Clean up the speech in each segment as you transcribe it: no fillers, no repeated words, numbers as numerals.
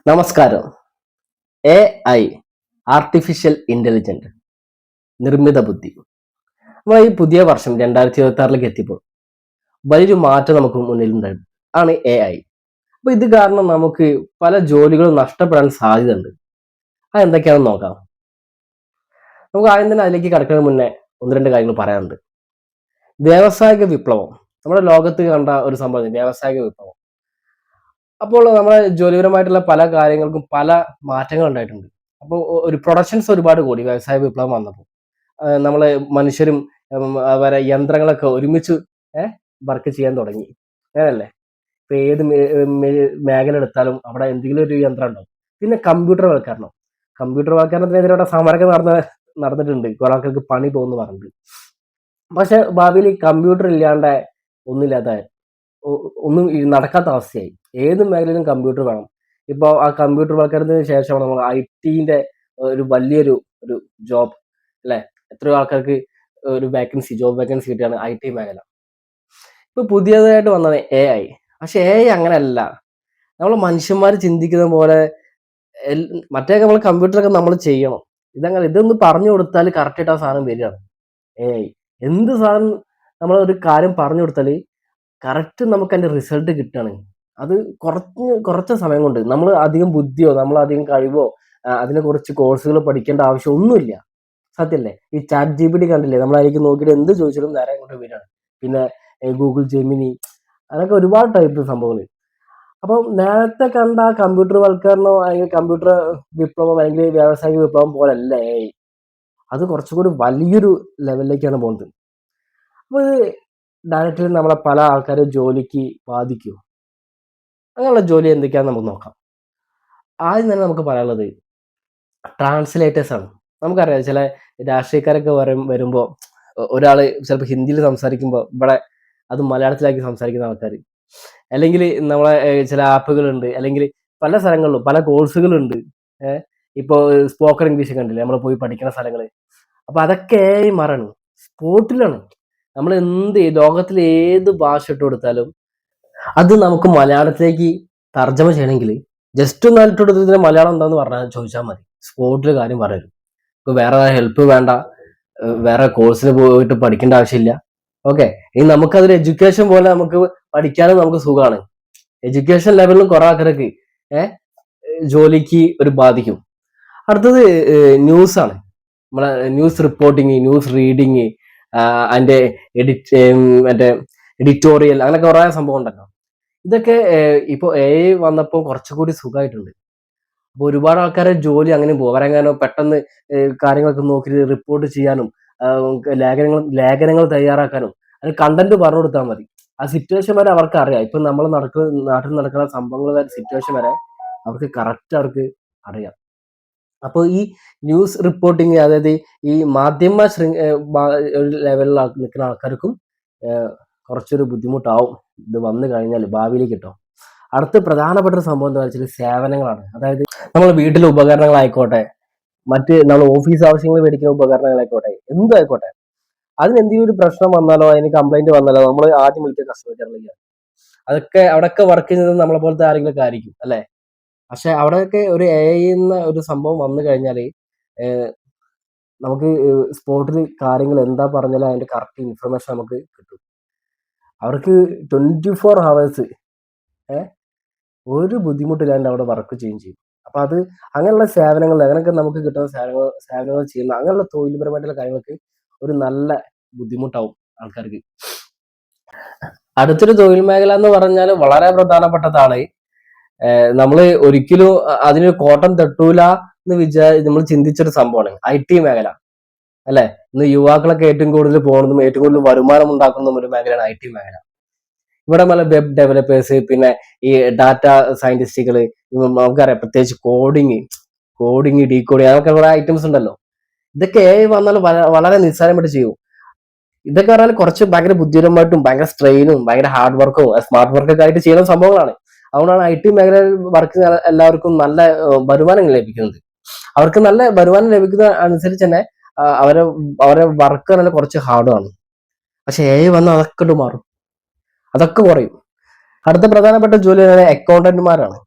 നമസ്കാരം. A I artificial intelligent നിർമ്മിത ബുദ്ധി. നമ്മൾ ഈ പുതിയ വർഷം 2026 എത്തിയപ്പോൾ വലിയൊരു മാറ്റം നമുക്ക് മുന്നിലുണ്ടായിരുന്നു ആണ് എ ഐ. അപ്പൊ ഇത് കാരണം നമുക്ക് പല ജോലികളും നഷ്ടപ്പെടാൻ സാധ്യതയുണ്ട്. അത് എന്തൊക്കെയാണെന്ന് നോക്കാം. നമുക്ക് ആദ്യം തന്നെ അതിലേക്ക് കടക്കുന്നതിന് മുന്നേ ഒന്ന് രണ്ട് കാര്യങ്ങൾ പറയാനുണ്ട്. വ്യാവസായിക വിപ്ലവം നമ്മുടെ ലോകത്ത് കണ്ട ഒരു സംഭവം വ്യാവസായിക വിപ്ലവം. അപ്പോൾ നമ്മുടെ ജോലിപരമായിട്ടുള്ള പല കാര്യങ്ങൾക്കും പല മാറ്റങ്ങൾ ഉണ്ടായിട്ടുണ്ട്. അപ്പോൾ ഒരു പ്രൊഡക്ഷൻസ് ഒരുപാട് കൂടി വ്യവസായ വിപ്ലവം വന്നപ്പോൾ. നമ്മള് മനുഷ്യരും അതുപോലെ യന്ത്രങ്ങളൊക്കെ ഒരുമിച്ച് വർക്ക് ചെയ്യാൻ തുടങ്ങി. അങ്ങനല്ലേ? ഇപ്പൊ ഏത് മേഖല എടുത്താലും അവിടെ എന്തെങ്കിലും ഒരു യന്ത്രം ഉണ്ടാവും. പിന്നെ കമ്പ്യൂട്ടർവൽക്കരണം. കമ്പ്യൂട്ടർവൽക്കരണത്തിനെതിരെ അവിടെ സമരമൊക്കെ നടന്നിട്ടുണ്ട്. കുറെ ആൾക്കാർക്ക് പണി പോകുന്നു പറഞ്ഞിട്ട്. പക്ഷെ ഭാവിയിൽ ഈ കമ്പ്യൂട്ടർ ഇല്ലാണ്ട് ഒന്നുമില്ലാതെ ഒന്നും നടക്കാത്ത അവസ്ഥയായി. ഏത് മേഖലയിലും കമ്പ്യൂട്ടർ വേണം. ഇപ്പൊ ആ കമ്പ്യൂട്ടർവൽക്കരണത്തിന് ശേഷമാണ് നമ്മൾ ഐടിന്റെ ഒരു വലിയൊരു ഒരു ജോബ് അല്ലെ? എത്രയോ ആൾക്കാർക്ക് ഒരു ജോബ് വേക്കൻസി കിട്ടിയാണ് ഐടി മേഖല. ഇപ്പൊ പുതിയതായിട്ട് വന്നത് എ ഐ. പക്ഷെ എ ഐ അങ്ങനെയല്ല. നമ്മൾ മനുഷ്യന്മാർ ചിന്തിക്കുന്ന പോലെ മറ്റേ നമ്മൾ കമ്പ്യൂട്ടറൊക്കെ നമ്മൾ ചെയ്യണം. ഇതങ്ങനെ ഇതൊന്ന് പറഞ്ഞു കൊടുത്താൽ കറക്റ്റ് ആയിട്ട് ആ സാധനം വരികയാണ്. എ ഐ എന്ത് സാധനം നമ്മൾ ഒരു കാര്യം പറഞ്ഞു കൊടുത്താൽ കറക്റ്റ് നമുക്ക് അതിന്റെ റിസൾട്ട് കിട്ടുകയാണ്. അത് കുറച്ച് സമയം കൊണ്ട് നമ്മൾ അധികം ബുദ്ധിയോ നമ്മൾ അധികം കഴിവോ അതിനെ കുറിച്ച് കോഴ്സുകൾ പഠിക്കേണ്ട ആവശ്യം ഒന്നുമില്ല. സത്യല്ലേ? ഈ ചാറ്റ് ജിപിടി കണ്ടില്ലേ? നമ്മൾ അതിലേക്ക് നോക്കിയിട്ട് എന്ത് ചോദിച്ചാലും നേരെ അങ്ങോട്ട് വരികയാണ്. പിന്നെ ഗൂഗിൾ ജെമിനി അതൊക്കെ ഒരുപാട് ടൈപ്പ് സംഭവങ്ങൾ. അപ്പം നേരത്തെ കണ്ട കമ്പ്യൂട്ടർ വൽക്കരണോ അല്ലെങ്കിൽ കമ്പ്യൂട്ടർ വിപ്ലവം അല്ലെങ്കിൽ വ്യാവസായിക വിപ്ലവം പോലല്ല AI. അത് കുറച്ചുകൂടി വലിയൊരു ലെവലിലേക്കാണ് പോകുന്നത്. അപ്പൊ ഇത് ഡയറക്റ്റ്ലി നമ്മളെ പല ആൾക്കാരെ ജോലിക്ക് ബാധിക്കും. അങ്ങനെയുള്ള ജോലി എന്തൊക്കെയാണെന്ന് നമുക്ക് നോക്കാം. ആദ്യം തന്നെ നമുക്ക് പറയാനുള്ളത് ട്രാൻസ്ലേറ്റേഴ്സ് ആണ്. നമുക്കറിയാം ചില രാഷ്ട്രീയക്കാരൊക്കെ വരുമ്പോൾ ഒരാള് ചിലപ്പോൾ ഹിന്ദിയിൽ സംസാരിക്കുമ്പോൾ ഇവിടെ അത് മലയാളത്തിലാക്കി സംസാരിക്കുന്ന ആൾക്കാർ, അല്ലെങ്കിൽ നമ്മളെ ചില ആപ്പുകളുണ്ട്, അല്ലെങ്കിൽ പല സ്ഥലങ്ങളിലും പല കോഴ്സുകളുണ്ട്. ഏഹ് ഇപ്പൊ സ്പോക്കൺ ഇംഗ്ലീഷ് കണ്ടില്ലേ നമ്മൾ പോയി പഠിക്കുന്ന സ്ഥലങ്ങൾ. അപ്പൊ അതൊക്കെ മാറാണ്, സ്പോട്ടിലാണ്. നമ്മൾ ലോകത്തിൽ ഏത് ഭാഷ ഇട്ട് കൊടുത്താലും അത് നമുക്ക് മലയാളത്തിലേക്ക് തർജ്ജമ ചെയ്യണമെങ്കിൽ ജസ്റ്റ് ഒന്ന് ഇട്ട് കൊടുത്തതിന് മലയാളം എന്താന്ന് പറഞ്ഞാൽ ചോദിച്ചാൽ മതി, സ്പോട്ടിൽ കാര്യം പറയും. ഇപ്പൊ വേറെ ഹെൽപ്പ് വേണ്ട, വേറെ കോഴ്സിന് പോയിട്ട് പഠിക്കേണ്ട ആവശ്യമില്ല. ഓക്കെ, ഇനി നമുക്കതൊരു എഡ്യൂക്കേഷൻ പോലെ നമുക്ക് പഠിക്കാനും നമുക്ക് സുഖമാണ്. എഡ്യൂക്കേഷൻ ലെവലിലും കുറെ ആൾക്കാർക്ക് ജോലിക്ക് ഒരു ബാധിക്കും. അടുത്തത് ന്യൂസ് ആണ്. നമ്മളെ ന്യൂസ് റിപ്പോർട്ടിങ്, ന്യൂസ് റീഡിങ്, അതിന്റെ മറ്റേ എഡിറ്റോറിയൽ, അങ്ങനെ കുറെ സംഭവം ഉണ്ടല്ലോ. ഇതൊക്കെ ഇപ്പൊ AI വന്നപ്പോൾ കുറച്ചുകൂടി സുഖമായിട്ടുണ്ട്. അപ്പൊ ഒരുപാട് ആൾക്കാരെ ജോലി അങ്ങനെ പോകും. അവരെങ്ങനെ പെട്ടെന്ന് കാര്യങ്ങളൊക്കെ നോക്കി റിപ്പോർട്ട് ചെയ്യാനും ലേഖനങ്ങൾ തയ്യാറാക്കാനും അതിന് കണ്ടന്റ് പറഞ്ഞു കൊടുത്താൽ മതി. ആ സിറ്റുവേഷൻ വരെ അവർക്ക് അറിയാം. ഇപ്പൊ നമ്മൾ നാട്ടിൽ നടക്കുന്ന സംഭവങ്ങൾ വരെ സിറ്റുവേഷൻ വരെ അവർക്ക് അറിയാം. അപ്പോൾ ഈ ന്യൂസ് റിപ്പോർട്ടിങ്, അതായത് ഈ മാധ്യമ ഒരു ലെവലിൽ നിൽക്കുന്ന ആൾക്കാർക്കും കുറച്ചൊരു ബുദ്ധിമുട്ടാവും ഇത് വന്നു കഴിഞ്ഞാൽ ഭാവിയിലേക്ക് കിട്ടും. അടുത്ത പ്രധാനപ്പെട്ട ഒരു സംഭവം എന്താ വെച്ചാൽ സേവനങ്ങളാണ്. അതായത് നമ്മൾ വീട്ടിലെ ഉപകരണങ്ങളായിക്കോട്ടെ, മറ്റ് നമ്മൾ ഓഫീസ് ആവശ്യങ്ങൾ മേടിക്കുന്ന ഉപകരണങ്ങളായിക്കോട്ടെ, എന്തും ആയിക്കോട്ടെ, അതിന് എന്തെങ്കിലും ഒരു പ്രശ്നം വന്നാലോ അതിന് കംപ്ലൈന്റ് വന്നാലോ നമ്മൾ ആദ്യം വിളിക്കുക കസ്റ്റമർ കെയറിലേക്കാണ്. അവിടെയൊക്കെ വർക്ക് ചെയ്യുന്നത് നമ്മളെ പോലത്തെ ആരെങ്കിലും ആയിരിക്കും അല്ലെ? പക്ഷെ അവിടെയൊക്കെ ഒരു AI എന്ന ഒരു സംഭവം വന്നു കഴിഞ്ഞാൽ നമുക്ക് സ്പോട്ടിൽ കാര്യങ്ങൾ എന്താ പറഞ്ഞാലും അതിന്റെ കറക്റ്റ് ഇൻഫർമേഷൻ നമുക്ക് കിട്ടും. അവർക്ക് 24 hours ഒരു ബുദ്ധിമുട്ടില്ലാണ്ട് അവിടെ വർക്ക് ചെയ്യും. അപ്പൊ അത് അങ്ങനെയുള്ള സേവനങ്ങൾ, അങ്ങനെയൊക്കെ നമുക്ക് കിട്ടുന്ന സേവനങ്ങൾ ചെയ്യുന്ന അങ്ങനെയുള്ള തൊഴിൽപരമായിട്ടുള്ള കാര്യങ്ങൾക്ക് ഒരു നല്ല ബുദ്ധിമുട്ടാവും ആൾക്കാർക്ക്. അടുത്തൊരു തൊഴിൽ മേഖല എന്ന് പറഞ്ഞാൽ വളരെ പ്രധാനപ്പെട്ടതാണ്. നമ്മൾ ഒരിക്കലും അതിന് കോട്ടം തട്ടൂല എന്ന് നമ്മൾ ചിന്തിച്ചൊരു സംഭവമാണ് IT മേഖല അല്ലെ? ഇന്ന് യുവാക്കളൊക്കെ ഏറ്റവും കൂടുതൽ പോകുന്നതും ഏറ്റവും കൂടുതൽ വരുമാനം ഉണ്ടാക്കുന്നതും ഒരു മേഖലയാണ് IT മേഖല. ഇവിടെ നല്ല വെബ് ഡെവലപ്പേഴ്സ്, പിന്നെ ഈ ഡാറ്റ സയന്റിസ്റ്റുകള്, നമുക്കറിയാം പ്രത്യേകിച്ച് കോഡിങ് ഡീകോഡിങ് അങ്ങനൊക്കെ കുറെ ഐറ്റംസ് ഉണ്ടല്ലോ. ഇതൊക്കെ AI വന്നാൽ വളരെ നിസ്സാരമായിട്ട് ചെയ്യും. ഇതൊക്കെ പറഞ്ഞാൽ കുറച്ച് ഭയങ്കര ബുദ്ധിപരമായിട്ടും ഭയങ്കര സ്ട്രെയിനും ഭയങ്കര ഹാർഡ് വർക്കും സ്മാർട്ട് വർക്കൊക്കെ ആയിട്ട് ചെയ്യുന്ന സംഭവങ്ങളാണ്. അതുകൊണ്ടാണ് IT മേഖലയിൽ വർക്ക് എല്ലാവർക്കും നല്ല വരുമാനം ലഭിക്കുന്നത്. അവർക്ക് നല്ല വരുമാനം ലഭിക്കുന്ന അനുസരിച്ച് തന്നെ അവരെ വർക്ക് നല്ല കുറച്ച് ഹാർഡാണ്. പക്ഷെ AI വന്നാൽ അതൊക്കെ മാറും, അതൊക്കെ കുറയും. അടുത്ത പ്രധാനപ്പെട്ട ജോലി അക്കൗണ്ടന്റുമാരാണ്.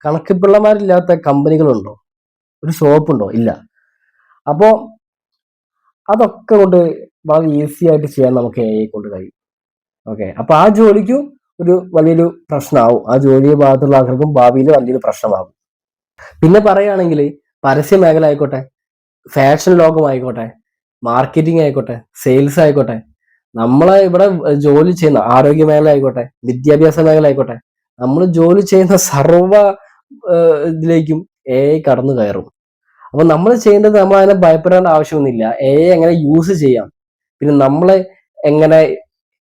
കണക്കിപ്പിള്ളമാരില്ലാത്ത കമ്പനികളുണ്ടോ? ഒരു ഷോപ്പുണ്ടോ? ഇല്ല. അപ്പോ അതൊക്കെ കൊണ്ട് വളരെ ഈസി ആയിട്ട് ചെയ്യാൻ നമുക്ക് AI കൊണ്ട് കഴിയും. ഓക്കെ, അപ്പൊ ആ ജോലിക്കും ഒരു വലിയൊരു പ്രശ്നമാവും. ആ ജോലി ഭാഗത്തുള്ള ആൾക്കാർക്കും ഭാവിയിൽ വലിയൊരു പ്രശ്നമാകും. പിന്നെ പറയുകയാണെങ്കിൽ പരസ്യ മേഖല ആയിക്കോട്ടെ, ഫാഷൻ ലോകമായിക്കോട്ടെ, മാർക്കറ്റിംഗ് ആയിക്കോട്ടെ, സെയിൽസ് ആയിക്കോട്ടെ, നമ്മളെ ഇവിടെ ജോലി ചെയ്യുന്ന ആരോഗ്യ മേഖല ആയിക്കോട്ടെ, വിദ്യാഭ്യാസ മേഖല ആയിക്കോട്ടെ, നമ്മൾ ജോലി ചെയ്യുന്ന സർവ്വ ഇതിലേക്കും AI കടന്നു കയറും. അപ്പൊ നമ്മൾ ചെയ്യേണ്ടത്, നമ്മൾ അതിനെ ഭയപ്പെടേണ്ട ആവശ്യമൊന്നുമില്ല. AI എങ്ങനെ യൂസ് ചെയ്യാം, പിന്നെ നമ്മളെ എങ്ങനെ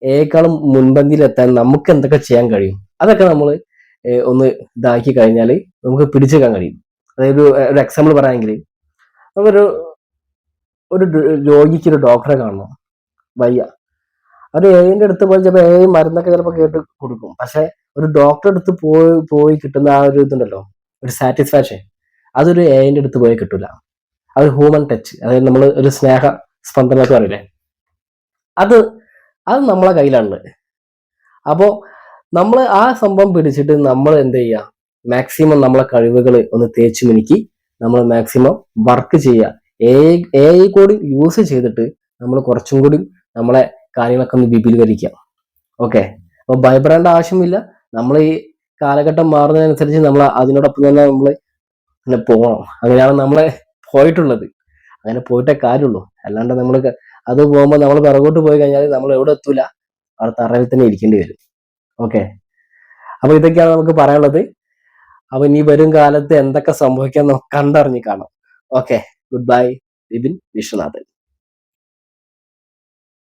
AI-ക്കാളും മുൻപന്തിയിൽ എത്താൻ നമുക്ക് എന്തൊക്കെ ചെയ്യാൻ കഴിയും, അതൊക്കെ നമ്മൾ ഒന്ന് ഇതാക്കി കഴിഞ്ഞാൽ നമുക്ക് പിടിച്ചെടുക്കാൻ കഴിയും. അതായത് ഒരു എക്സാമ്പിൾ പറയാമെങ്കിൽ, നമുക്കൊരു ഒരു രോഗിക്ക് ഒരു ഡോക്ടറെ കാണണം, വയ്യ. ഒരു AI-ന്റെ അടുത്ത് പോയി ചിലപ്പോൾ AI മരുന്നൊക്കെ ചിലപ്പോൾ കേട്ട് കൊടുക്കും. പക്ഷെ ഒരു ഡോക്ടറെ അടുത്ത് പോയി കിട്ടുന്ന ആ ഒരു ഇതുണ്ടല്ലോ, ഒരു സാറ്റിസ്ഫാക്ഷൻ, അതൊരു AI-ന്റെ അടുത്ത് പോയി കിട്ടൂല. ആ ഒരു ഹ്യൂമൻ ടച്ച്, അതായത് നമ്മൾ ഒരു സ്നേഹ സ്പന്ദനം എന്നൊക്കെ പറയില്ലേ, അത് അത് നമ്മളെ കയ്യിലാണുള്ളത്. അപ്പോ നമ്മൾ ആ സംഭവം പിടിച്ചിട്ട് നമ്മൾ എന്ത് ചെയ്യുക, മാക്സിമം നമ്മളെ കഴിവുകൾ ഒന്ന് തേച്ച് മിനുക്കി നമ്മൾ മാക്സിമം വർക്ക് ചെയ്യുക. AI കൂടി യൂസ് ചെയ്തിട്ട് നമ്മൾ കുറച്ചും കൂടി നമ്മളെ കാര്യങ്ങളൊക്കെ ഒന്ന് വിപുലീകരിക്കുക. ഓക്കെ, അപ്പൊ ഭയപ്പെടേണ്ട ആവശ്യമില്ല. നമ്മൾ ഈ കാലഘട്ടം മാറുന്നതിനനുസരിച്ച് നമ്മൾ അതിനോടൊപ്പം തന്നെ നമ്മൾ പിന്നെ പോകണം. അങ്ങനെയാണ് നമ്മളെ പോയിട്ടുള്ളത്. അങ്ങനെ പോയിട്ടേ കാര്യമുള്ളൂ. അല്ലാണ്ട് നമ്മൾ അത് പോകുമ്പോൾ നമ്മൾ പിറകോട്ട് പോയി കഴിഞ്ഞാൽ നമ്മൾ എവിടെ എത്തൂല, അവിടെ തറയിൽ തന്നെ ഇരിക്കേണ്ടി വരും. ഓക്കെ, അപ്പൊ ഇതൊക്കെയാണ് നമുക്ക് പറയാനുള്ളത്. അപ്പൊ ഇനി വരും കാലത്ത് എന്തൊക്കെ സംഭവിക്കാൻ നമുക്ക് കണ്ടറിഞ്ഞ് കാണാം. Okay, good bye. Vipin Viswanathan.